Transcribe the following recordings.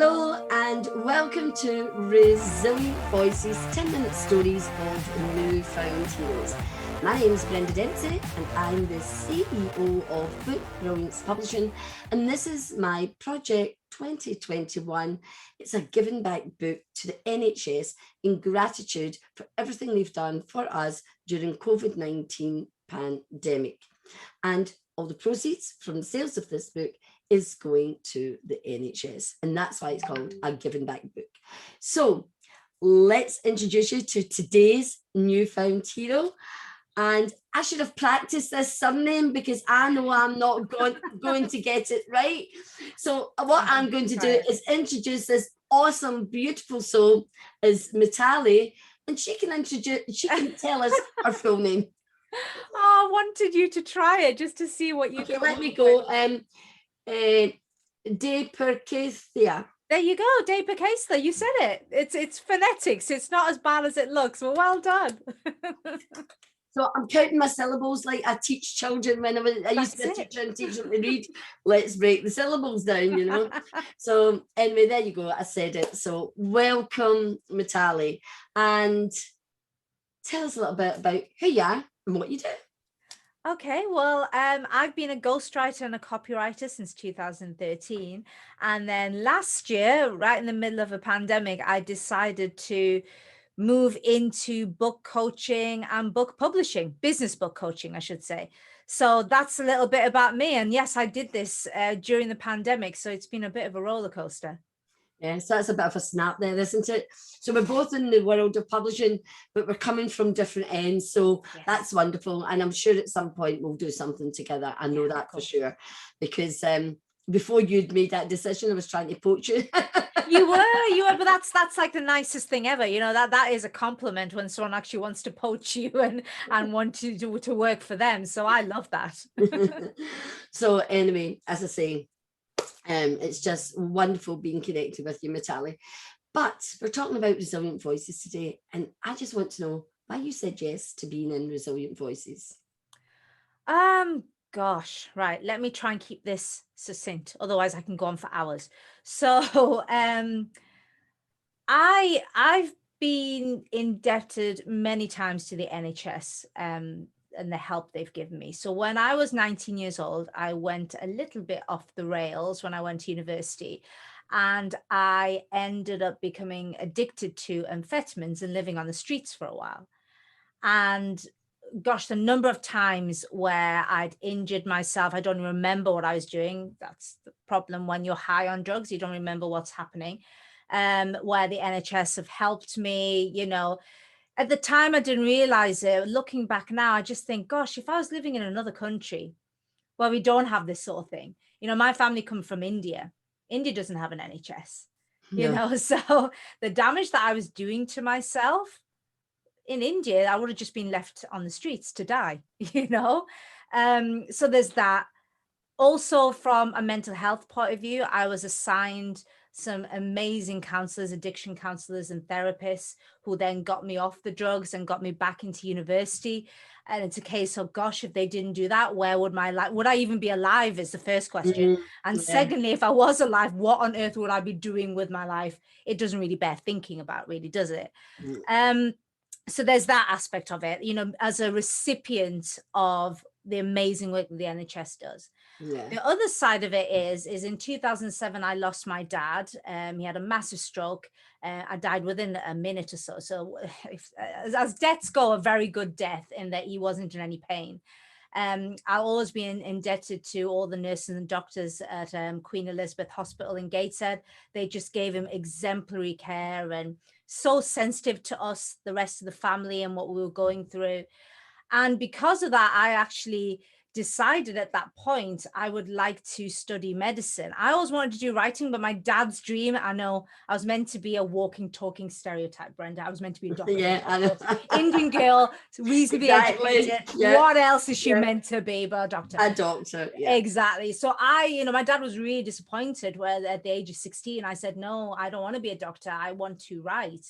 Hello and welcome to Resilient Voices, 10-minute stories of newfound heroes. My name is Brenda Dempsey and I'm the CEO of Brilliance Publishing, and this is my project 2021. It's a giving back book to the NHS in gratitude for everything they've done for us during COVID-19 pandemic. And all the proceeds from the sales of this book is going to the NHS, and that's why it's called a giving back book. So let's introduce you to today's newfound hero. And I should have practiced this surname because I know I'm not going to get it right. So what I'm going to do is introduce this awesome, beautiful soul as MITALI, and she can tell us her full name. Oh, I wanted you to try it just to see what you can. Let me go. DEYPURKAYSTHA. There you go, DEYPURKAYSTHA. You said it. It's phonetics. It's not as bad as it looks. Well, well done. So I'm counting my syllables like I teach children when I used to be a teacher and teach them to read. Let's break the syllables down, you know. So anyway, there you go. I said it. So welcome, MITALI, and tell us a little bit about who you are and what you do. Okay, well, I've been a ghostwriter and a copywriter since 2013. And then last year, right in the middle of a pandemic, I decided to move into book coaching and book publishing, business book coaching, I should say. So that's a little bit about me. And yes, I did this during the pandemic. So it's been a bit of a roller coaster. Yeah, so that's a bit of a snap there, isn't it? So we're both in the world of publishing, but we're coming from different ends. So yes, that's wonderful. And I'm sure at some point we'll do something together. I know that for sure. Because before you'd made that decision, I was trying to poach you. You were, but that's like the nicest thing ever. You know, that is a compliment when someone actually wants to poach you and want to work for them. So I love that. So anyway, as I say, it's just wonderful being connected with you, MITALI. But we're talking about Resilient Voices today, and I just want to know why you said yes to being in Resilient Voices. Gosh, right. Let me try and keep this succinct. Otherwise, I can go on for hours. So, I've been indebted many times to the NHS, and the help they've given me. So when I was 19 years old, I went a little bit off the rails when I went to university, and I ended up becoming addicted to amphetamines and living on the streets for a while. And gosh, the number of times where I'd injured myself, I don't remember what I was doing. That's the problem when you're high on drugs, you don't remember what's happening. Where the NHS have helped me, you know. At the time, I didn't realize it. Looking back now, I just think, gosh, if I was living in another country where we don't have this sort of thing, you know, my family come from India. India doesn't have an NHS, you know, so the damage that I was doing to myself in India, I would have just been left on the streets to die, you know. So there's that. Also, from a mental health point of view, I was assigned some amazing counselors, addiction counselors and therapists who then got me off the drugs and got me back into university. And it's a case of, gosh, if they didn't do that, where would my life, would I even be alive is the first question. And secondly, if I was alive, what on earth would I be doing with my life? It doesn't really bear thinking about, really, does it? So there's that aspect of it, you know, as a recipient of the amazing work that the NHS does. The other side of it is in 2007, I lost my dad. He had a massive stroke. I died within a minute or so. So as deaths go, a very good death in that he wasn't in any pain. I've always been indebted to all the nurses and doctors at Queen Elizabeth Hospital in Gateshead. They just gave him exemplary care and so sensitive to us, the rest of the family, and what we were going through. And because of that, I actually decided at that point I would like to study medicine. I always wanted to do writing, but my dad's dream, I know I was meant to be a walking, talking stereotype, Brenda. I was meant to be a doctor. I know. Indian girl, reasonably educated. What else is she meant to be but a doctor? A doctor, Exactly. So my dad was really disappointed where at the age of 16, I said, no, I don't want to be a doctor. I want to write.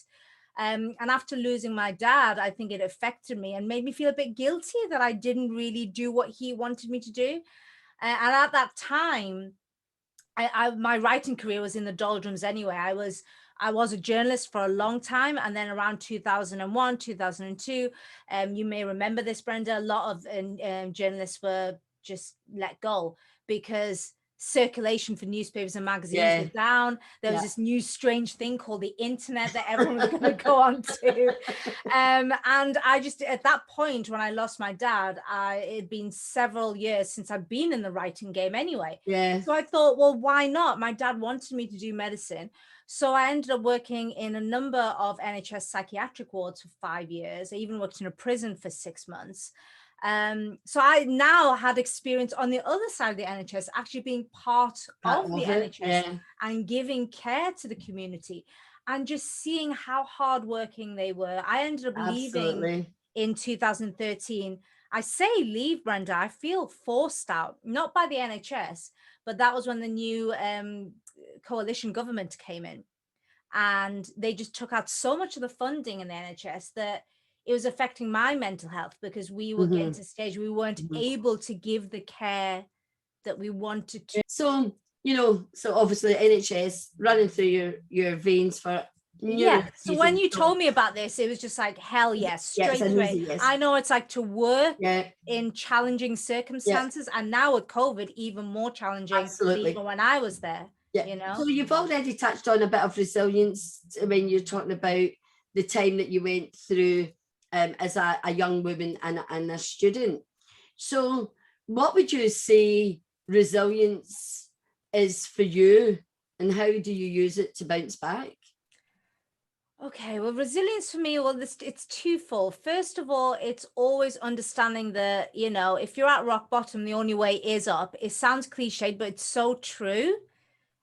And after losing my dad, I think it affected me and made me feel a bit guilty that I didn't really do what he wanted me to do. And at that time, my writing career was in the doldrums anyway. I was a journalist for a long time, and then around 2001, 2002, you may remember this, Brenda, a lot of journalists were just let go because circulation for newspapers and magazines were down. There was this new strange thing called the internet that everyone was going to go on to. And I just, at that point, when I lost my dad, it had been several years since I'd been in the writing game anyway. So I thought, well, why not? My dad wanted me to do medicine. So I ended up working in a number of NHS psychiatric wards for 5 years. I even worked in a prison for 6 months. So I now had experience on the other side of the NHS, actually being part of the NHS and giving care to the community and just seeing how hardworking they were. I ended up leaving in 2013. I say leave, Brenda, I feel forced out, not by the NHS, but that was when the new coalition government came in, and they just took out so much of the funding in the NHS that it was affecting my mental health, because we were getting to a stage we weren't able to give the care that we wanted to. So, you know, so obviously NHS running through your veins for So when you told me about this, it was just like, hell yes, straight away. I know it's like to work in challenging circumstances, and now with COVID, even more challenging than even when I was there. You know? So you've already touched on a bit of resilience when you're talking about the time that you went through as a young woman and a student. So what would you say resilience is for you, and how do you use it to bounce back? Okay, well, resilience for me, well, it's twofold. First of all, it's always understanding that, you know, if you're at rock bottom, the only way is up. It sounds cliched, but it's so true.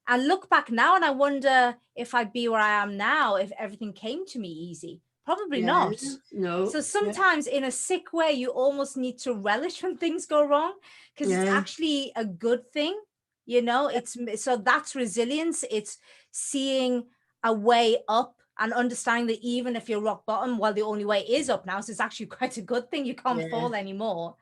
And look back now, and I wonder if I'd be where I am now if everything came to me easy. Probably not. No. So sometimes in a sick way, you almost need to relish when things go wrong, because it's actually a good thing. You know, so that's resilience. It's seeing a way up and understanding that even if you're rock bottom, well, the only way is up now. So it's actually quite a good thing. You can't fall anymore.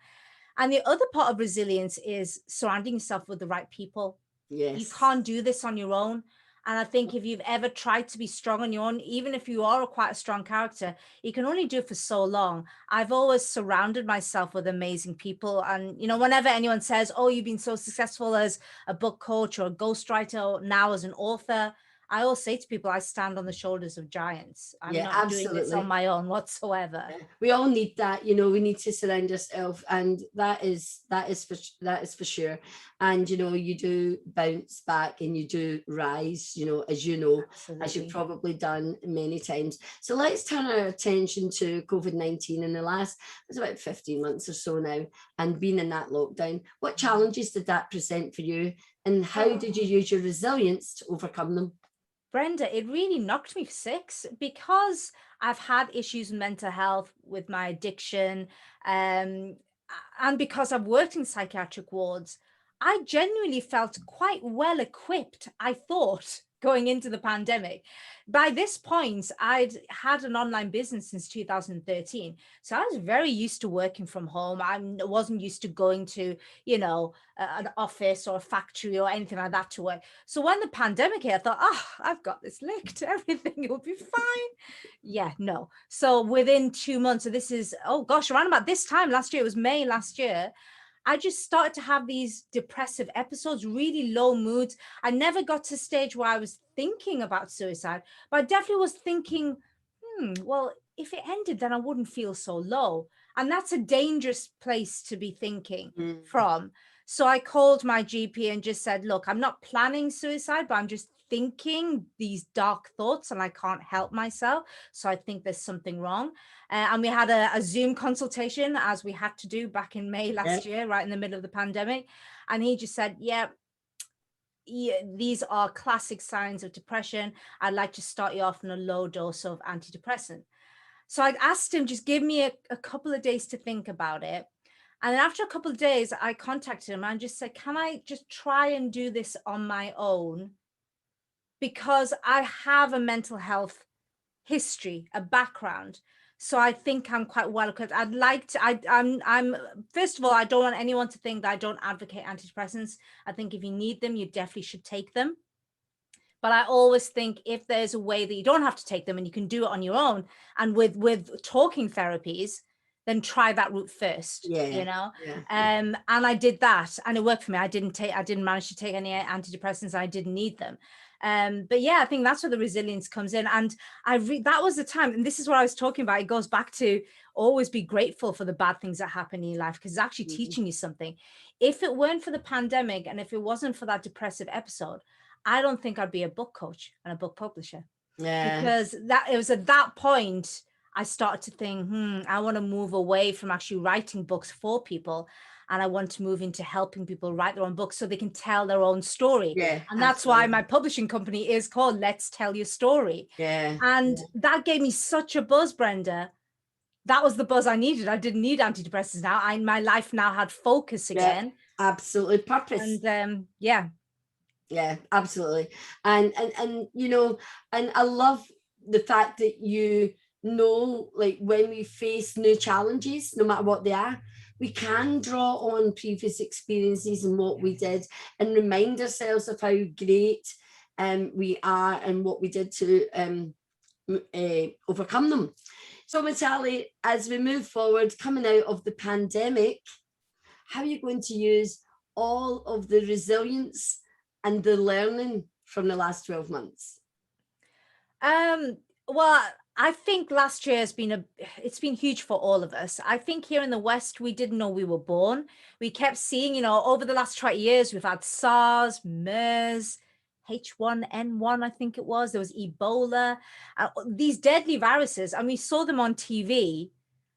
And the other part of resilience is surrounding yourself with the right people. You can't do this on your own. And I think if you've ever tried to be strong on your own, even if you are quite a strong character, you can only do it for so long. I've always surrounded myself with amazing people. And, you know, whenever anyone says, oh, you've been so successful as a book coach or a ghostwriter, or now as an author, I always say to people, I stand on the shoulders of giants. I'm not doing this on my own whatsoever. We all need that, you know, we need to surround ourselves, and that is for sure. And, you know, you do bounce back and you do rise, you know, as as you've probably done many times. So let's turn our attention to COVID-19 in the last, it's about 15 months or so now, and being in that lockdown. What challenges did that present for you, and how did you use your resilience to overcome them? Brenda, it really knocked me for six, because I've had issues with mental health, with my addiction, and because I've worked in psychiatric wards. I genuinely felt quite well equipped, I thought, going into the pandemic. By this point, I'd had an online business since 2013. So I was very used to working from home. I wasn't used to going to, you know, an office or a factory or anything like that to work. So when the pandemic hit, I thought, oh, I've got this licked. Everything will be fine. Yeah, no. So within 2 months, so this is, oh gosh, around about this time last year, it was May last year, I just started to have these depressive episodes, really low moods. I never got to a stage where I was thinking about suicide, but I definitely was thinking, well, if it ended, then I wouldn't feel so low. And that's a dangerous place to be thinking from. So I called my GP and just said, look, I'm not planning suicide, but I'm just thinking these dark thoughts and I can't help myself. So I think there's something wrong. And we had a Zoom consultation, as we had to do back in May last year, right in the middle of the pandemic. And he just said, yeah, these are classic signs of depression. I'd like to start you off on a low dose of antidepressant. So I asked him, just give me a couple of days to think about it. And after a couple of days, I contacted him and just said, can I just try and do this on my own? Because I have a mental health history, a background. So I think I'm quite well equipped. I'd like to, I'm, first of all, I don't want anyone to think that I don't advocate antidepressants. I think if you need them, you definitely should take them. But I always think if there's a way that you don't have to take them and you can do it on your own and with talking therapies, then try that route first, you know? And I did that and it worked for me. I didn't manage to take any antidepressants. I didn't need them. But yeah, I think that's where the resilience comes in. And that was the time, and this is what I was talking about. It goes back to always be grateful for the bad things that happen in your life, because it's actually teaching you something. If it weren't for the pandemic and if it wasn't for that depressive episode, I don't think I'd be a book coach and a book publisher. Because it was at that point I started to think, I want to move away from actually writing books for people. And I want to move into helping people write their own books so they can tell their own story. And that's why my publishing company is called Let's Tell Your Story. And that gave me such a buzz, Brenda. That was the buzz I needed. I didn't need antidepressants now. My life now had focus again. Absolutely, purpose. And yeah, absolutely. And you know, and I love the fact that you know, like when we face new challenges, no matter what they are, we can draw on previous experiences and what we did and remind ourselves of how great we are and what we did to overcome them. So Natalie, as we move forward, coming out of the pandemic, how are you going to use all of the resilience and the learning from the last 12 months? Well, I think last year has been it's been huge for all of us. I think here in the West, we didn't know we were born. We kept seeing, you know, over the last 20 years, we've had SARS, MERS, H1N1, I think it was. There was Ebola, these deadly viruses, and we saw them on TV.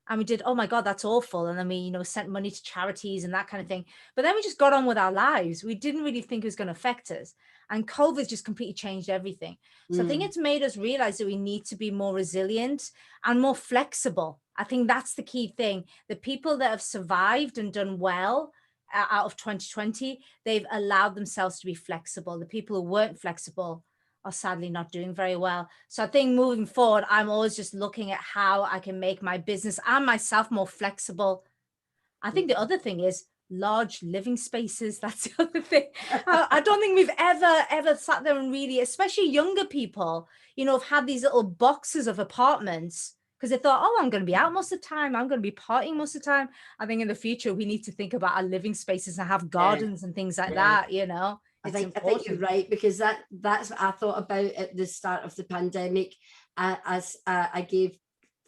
And we did, oh my God, that's awful. And then we, you know, sent money to charities and that kind of thing. But then we just got on with our lives. We didn't really think it was going to affect us. And COVID just completely changed everything. So I think it's made us realize that we need to be more resilient and more flexible. I think that's the key thing. The people that have survived and done well out of 2020, they've allowed themselves to be flexible. The people who weren't flexible are sadly not doing very well. So I think moving forward, I'm always just looking at how I can make my business and myself more flexible. I think the other thing is large living spaces. That's the other thing. I don't think we've ever sat there and really, especially younger people, you know, have had these little boxes of apartments because they thought, oh, I'm going to be out most of the time. I'm going to be partying most of the time. I think in the future, we need to think about our living spaces and have gardens and things like that, you know. I think you're right, because that's what I thought about at the start of the pandemic. As I gave,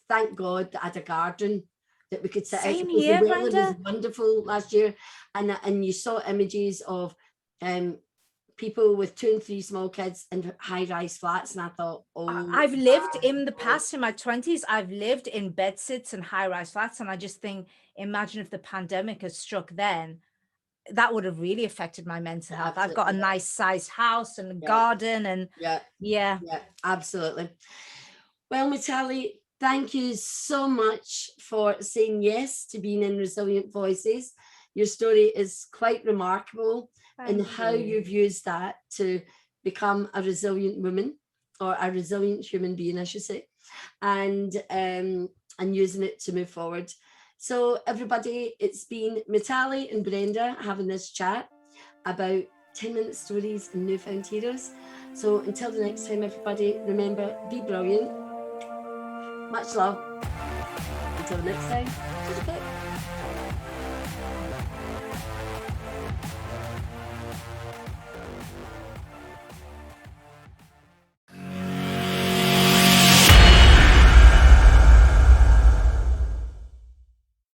thank God that I had a garden that we could sit out. Same here, the weather Brenda. was wonderful last year, and you saw images of people with 2 and 3 small kids in high-rise flats, and I thought, oh, I've lived in the past, in my 20s, I've lived in bedsits and high-rise flats, and I just think, imagine if the pandemic had struck then. That would have really affected my mental health. I've got a nice sized house and a garden and yeah, absolutely. Well, Mitali, thank you so much for saying yes to being in Resilient Voices. Your story is quite remarkable in how you've used that to become a resilient woman, or a resilient human being, I should say, and using it to move forward. So everybody, it's been Natalie and Brenda having this chat about 10-minute stories and newfound heroes. So until the next time, everybody, remember, be brilliant. Much love. Until next time,